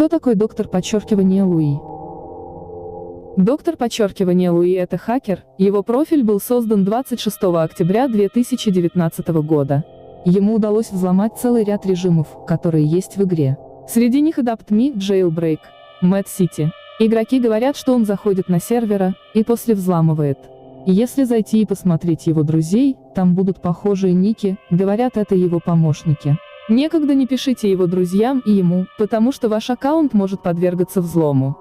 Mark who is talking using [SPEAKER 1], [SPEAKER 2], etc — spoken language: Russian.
[SPEAKER 1] Кто такой доктор подчеркивания Луи? Доктор подчеркивания Луи – это хакер, его профиль был создан 26 октября 2019 года. Ему удалось взломать целый ряд режимов, которые есть в игре. Среди них Adapt Me, Jailbreak, Mad City. Игроки говорят, что он заходит на сервера, и после взламывает. Если зайти и посмотреть его друзей, там будут похожие ники, говорят, это его помощники. Никогда не пишите его друзьям и ему, потому что ваш аккаунт может подвергаться взлому.